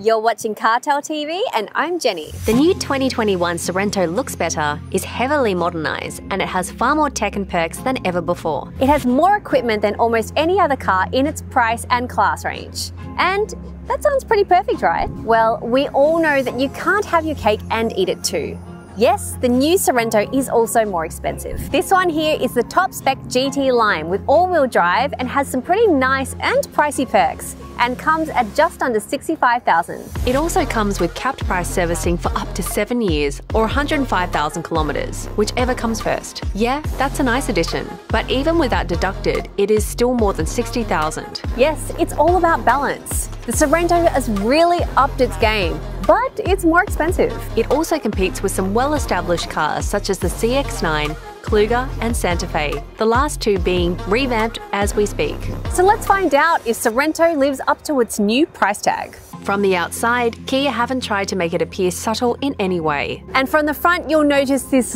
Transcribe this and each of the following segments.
You're watching Cartell TV and I'm Jenny. The new 2021 Sorento looks better, is heavily modernized, and it has far more tech and perks than ever before. It has more equipment than almost any other car in its price and class range. And that sounds pretty perfect, right? Well, we all know that you can't have your cake and eat it too. Yes, the new Sorento is also more expensive. This one here is the top spec GT Line with all-wheel drive and has some pretty nice and pricey perks, and comes at just under $65,000. It also comes with capped price servicing for up to 7 years or 105,000 kilometers, whichever comes first. Yeah, that's a nice addition, but even with that deducted, it is still more than $60,000. Yes, it's all about balance. The Sorento has really upped its game, but it's more expensive. It also competes with some well-established cars such as the CX9, Kluger and Santa Fe, the last two being revamped as we speak. So let's find out if Sorento lives up to its new price tag. From the outside, Kia haven't tried to make it appear subtle in any way. And from the front, you'll notice this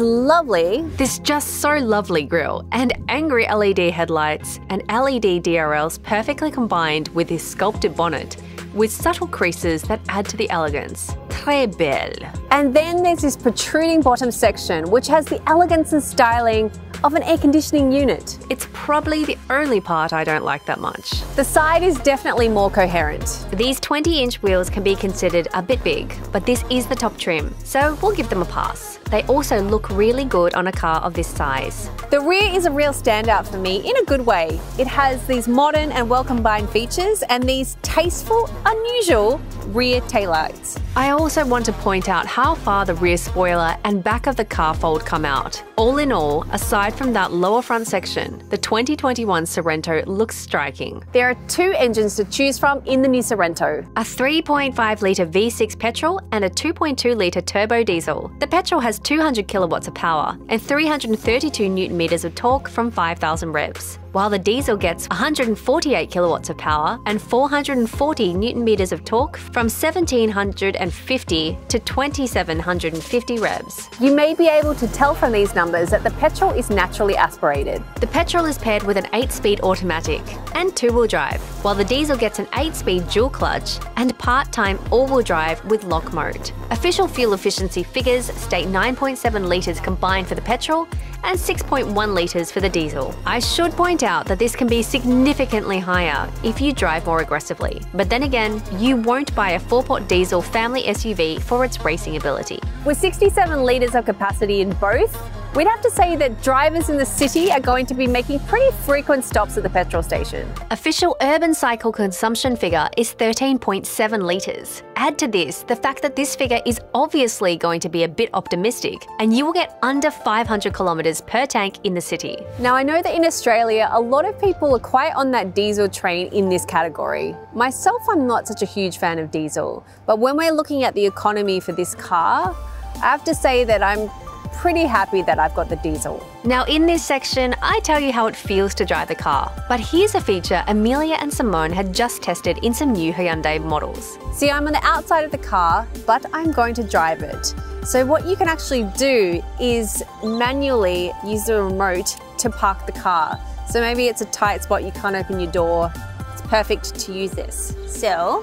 just so lovely grille and angry LED headlights and LED DRLs perfectly combined with this sculpted bonnet with subtle creases that add to the elegance. Très belle. And then there's this protruding bottom section, which has the elegance and styling of an air conditioning unit. It's probably the only part I don't like that much. The side is definitely more coherent. These 20-inch wheels can be considered a bit big, but this is the top trim, so we'll give them a pass. They also look really good on a car of this size. The rear is a real standout for me in a good way. It has these modern and well-combined features and these tasteful, unusual rear taillights. I also want to point out how far the rear spoiler and back of the car fold come out. All in all, aside from that lower front section, the 2021 Sorento looks striking. There are two engines to choose from in the new Sorento. A 3.5-litre V6 petrol and a 2.2-litre turbo diesel. The petrol has 200 kilowatts of power and 332 newton meters of torque from 5,000 revs, while the diesel gets 148 kilowatts of power and 440 newton meters of torque from 1,750 to 2,750 revs. You may be able to tell from these numbers that the petrol is naturally aspirated. The petrol is paired with an 8-speed automatic and 2-wheel drive, while the diesel gets an 8-speed dual clutch and part-time all-wheel drive with lock mode. Official fuel efficiency figures state 9.7 litres combined for the petrol and 6.1 litres for the diesel. I should point out that this can be significantly higher if you drive more aggressively, but then again, you won't buy a 4-pot diesel family SUV for its racing ability. With 67 litres of capacity in both, we'd have to say that drivers in the city are going to be making pretty frequent stops at the petrol station. Official urban cycle consumption figure is 13.7 litres. Add to this the fact that this figure is obviously going to be a bit optimistic, and you will get under 500 kilometres per tank in the city. Now, I know that in Australia, a lot of people are quite on that diesel train in this category. Myself, I'm not such a huge fan of diesel, but when we're looking at the economy for this car, I have to say that I'm pretty happy that I've got the diesel. Now in this section, I tell you how it feels to drive the car. But here's a feature Amelia and Simone had just tested in some new Hyundai models. See, I'm on the outside of the car, but I'm going to drive it. So what you can actually do is manually use the remote to park the car. So maybe it's a tight spot, you can't open your door. It's perfect to use this. So,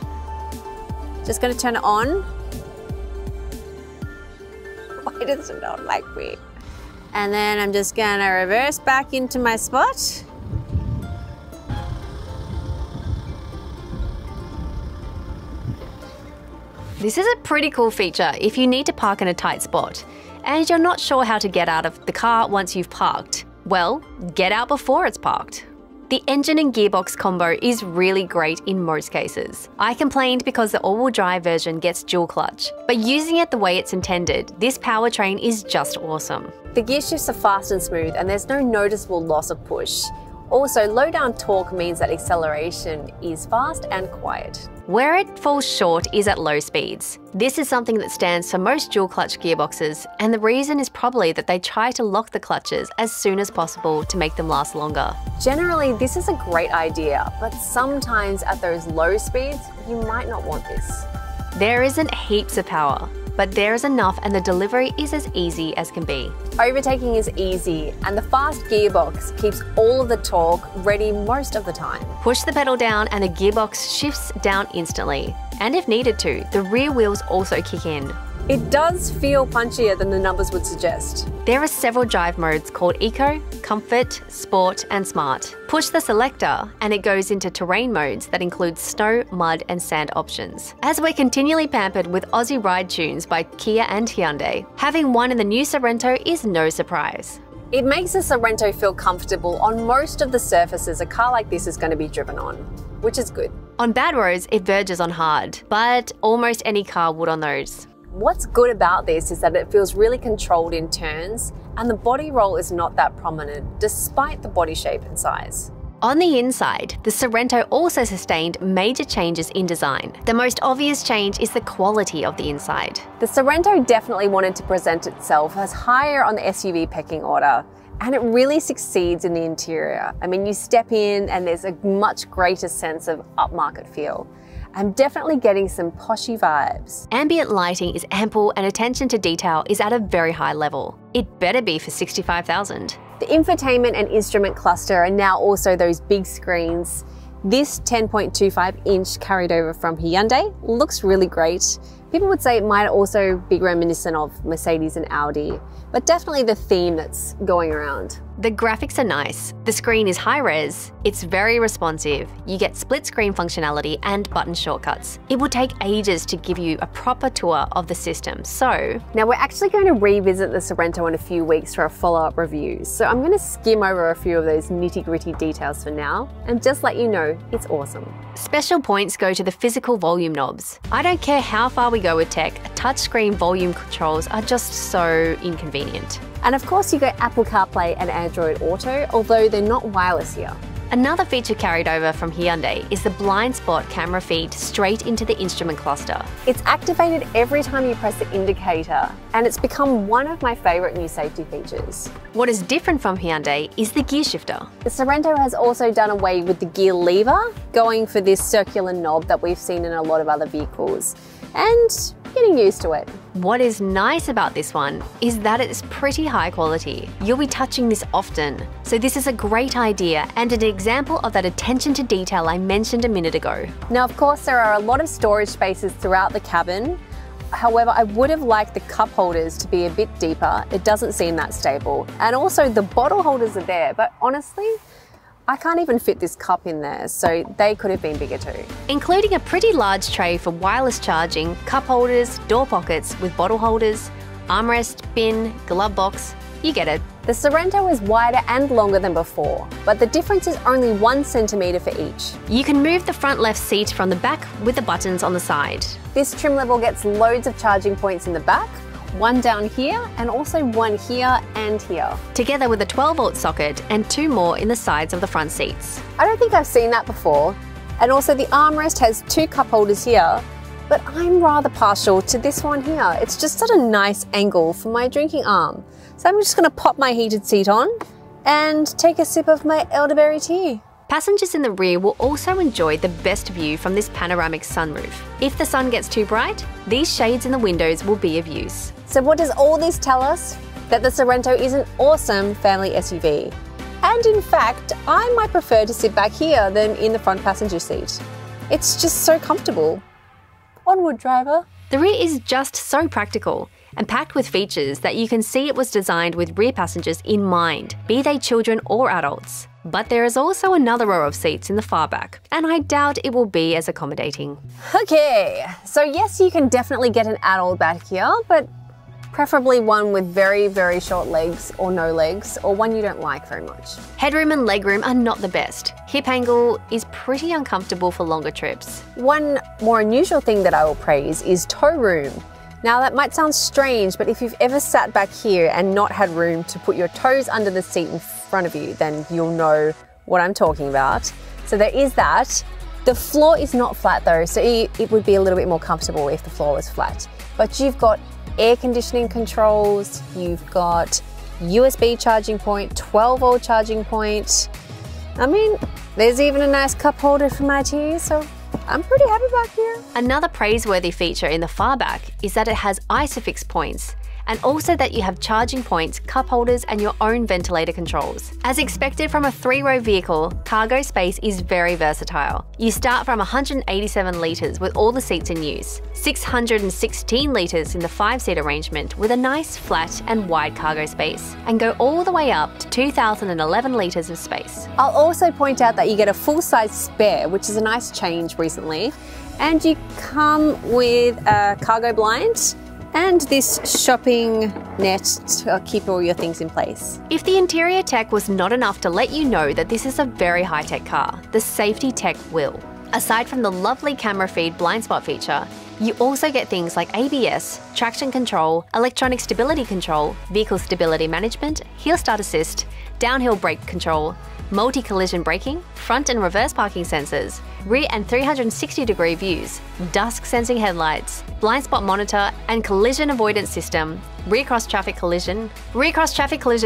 just going to turn it on. Why does it not like me? And then I'm just gonna reverse back into my spot. This is a pretty cool feature if you need to park in a tight spot and you're not sure how to get out of the car once you've parked. Well, get out before it's parked. The engine and gearbox combo is really great in most cases. I complained because the all-wheel drive version gets dual clutch, but using it the way it's intended, this powertrain is just awesome. The gear shifts are fast and smooth and there's no noticeable loss of push. Also, low down torque means that acceleration is fast and quiet. Where it falls short is at low speeds. This is something that stands for most dual clutch gearboxes, and the reason is probably that they try to lock the clutches as soon as possible to make them last longer. Generally, this is a great idea, but sometimes at those low speeds, you might not want this. There isn't heaps of power. but there is enough and the delivery is as easy as can be. Overtaking is easy, and the fast gearbox keeps all of the torque ready most of the time. Push the pedal down and the gearbox shifts down instantly. And if needed to, the rear wheels also kick in. It does feel punchier than the numbers would suggest. There are several drive modes called Eco, Comfort, Sport and Smart. Push the selector and it goes into terrain modes that include snow, mud and sand options. As we're continually pampered with Aussie ride tunes by Kia and Hyundai, having one in the new Sorento is no surprise. It makes the Sorento feel comfortable on most of the surfaces a car like this is going to be driven on, which is good. On bad roads, it verges on hard, but almost any car would on those. What's good about this is that it feels really controlled in turns, and the body roll is not that prominent, despite the body shape and size. On the inside, the Sorento also sustained major changes in design. The most obvious change is the quality of the inside. The Sorento definitely wanted to present itself as higher on the SUV pecking order, and it really succeeds in the interior. I mean, you step in and there's a much greater sense of upmarket feel. I'm definitely getting some poshy vibes. Ambient lighting is ample and attention to detail is at a very high level. It better be for $65,000. The infotainment and instrument cluster are now also those big screens. This 10.25-inch carried over from Hyundai looks really great. People would say it might also be reminiscent of Mercedes and Audi, but definitely the theme that's going around. The graphics are nice. The screen is high res, it's very responsive, you get split screen functionality and button shortcuts. It will take ages to give you a proper tour of the system, so... Now we're actually going to revisit the Sorento in a few weeks for a follow-up review, so I'm going to skim over a few of those nitty-gritty details for now, and just let you know it's awesome. Special points go to the physical volume knobs. I don't care how far we go with tech, touchscreen volume controls are just so inconvenient. And of course you get Apple CarPlay and Android Auto, although they're not wireless here. Another feature carried over from Hyundai is the blind spot camera feed straight into the instrument cluster. It's activated every time you press the indicator, and it's become one of my favourite new safety features. What is different from Hyundai is the gear shifter. The Sorento has also done away with the gear lever, going for this circular knob that we've seen in a lot of other vehicles, and getting used to it. What is nice about this one is that it's pretty high quality. You'll be touching this often, so this is a great idea and an example of that attention to detail I mentioned a minute ago. Now, of course, there are a lot of storage spaces throughout the cabin. However, I would have liked the cup holders to be a bit deeper. It doesn't seem that stable. And also the bottle holders are there, but honestly, I can't even fit this cup in there, so they could have been bigger too. Including a pretty large tray for wireless charging, cup holders, door pockets with bottle holders, armrest, bin, glove box, you get it. The Sorento is wider and longer than before, but the difference is only 1 centimetre for each. You can move the front left seat from the back with the buttons on the side. This trim level gets loads of charging points in the back, one down here and also one here and here. Together with a 12-volt socket and 2 more in the sides of the front seats. I don't think I've seen that before. And also the armrest has 2 cup holders here, but I'm rather partial to this one here. It's just at a nice angle for my drinking arm. So I'm just going to pop my heated seat on and take a sip of my elderberry tea. Passengers in the rear will also enjoy the best view from this panoramic sunroof. If the sun gets too bright, these shades in the windows will be of use. So what does all this tell us? That the Sorento is an awesome family SUV. And in fact, I might prefer to sit back here than in the front passenger seat. It's just so comfortable. Onward, driver. The rear is just so practical and packed with features that you can see it was designed with rear passengers in mind, be they children or adults. But there is also another row of seats in the far back, and I doubt it will be as accommodating. Okay, so yes, you can definitely get an adult back here, but preferably one with very, very short legs or no legs, or one you don't like very much. Headroom and legroom are not the best. Hip angle is pretty uncomfortable for longer trips. One more unusual thing that I will praise is toe room. Now that might sound strange, but if you've ever sat back here and not had room to put your toes under the seat in front of you, then you'll know what I'm talking about. So there is that. The floor is not flat though, so it would be a little bit more comfortable if the floor was flat. But you've got air conditioning controls, you've got USB charging point, 12-volt charging point. I mean, there's even a nice cup holder for my tea, so I'm pretty happy back here. Another praiseworthy feature in the far back is that it has ISOFIX points, and also that you have charging points, cup holders, and your own ventilator controls. As expected from a 3-row vehicle, cargo space is very versatile. You start from 187 litres with all the seats in use, 616 litres in the 5-seat arrangement with a nice flat and wide cargo space, and go all the way up to 2,011 litres of space. I'll also point out that you get a full-size spare, which is a nice change recently, and you come with a cargo blind and this shopping net to keep all your things in place. If the interior tech was not enough to let you know that this is a very high-tech car, the safety tech will. Aside from the lovely camera feed blind spot feature, you also get things like ABS, traction control, electronic stability control, vehicle stability management, hill start assist, downhill brake control, multi-collision braking, front and reverse parking sensors, rear and 360-degree views, dusk sensing headlights, blind spot monitor and collision avoidance system, rear cross traffic collision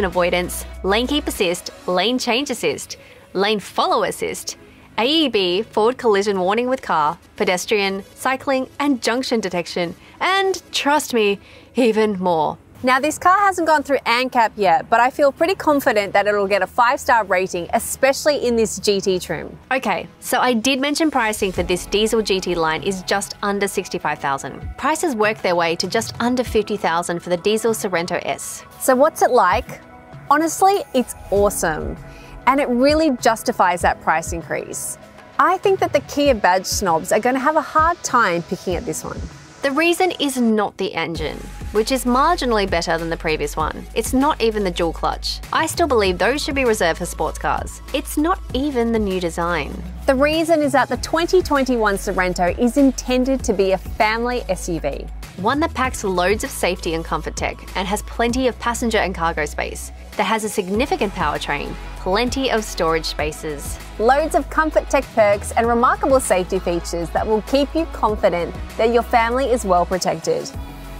avoidance, lane keep assist, lane change assist, lane follow assist, AEB forward collision warning with car, pedestrian, cycling and junction detection, and trust me, even more. Now this car hasn't gone through ANCAP yet, but I feel pretty confident that it'll get a 5-star rating, especially in this GT trim. Okay, so I did mention pricing for this diesel GT line is just under $65,000. Prices work their way to just under $50,000 for the diesel Sorento S. So what's it like? Honestly, it's awesome. And it really justifies that price increase. I think that the Kia badge snobs are going to have a hard time picking at this one. The reason is not the engine, which is marginally better than the previous one. It's not even the dual clutch. I still believe those should be reserved for sports cars. It's not even the new design. The reason is that the 2021 Sorento is intended to be a family SUV. One that packs loads of safety and comfort tech and has plenty of passenger and cargo space, that has a significant powertrain, plenty of storage spaces, loads of comfort tech perks and remarkable safety features that will keep you confident that your family is well protected.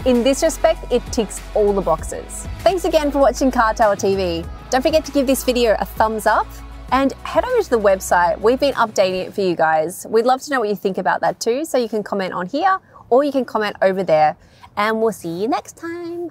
In this respect, it ticks all the boxes. Thanks again for watching CarTell.tv. Don't forget to give this video a thumbs up and head over to the website. We've been updating it for you guys. We'd love to know what you think about that too, so you can comment on here or you can comment over there. And we'll see you next time.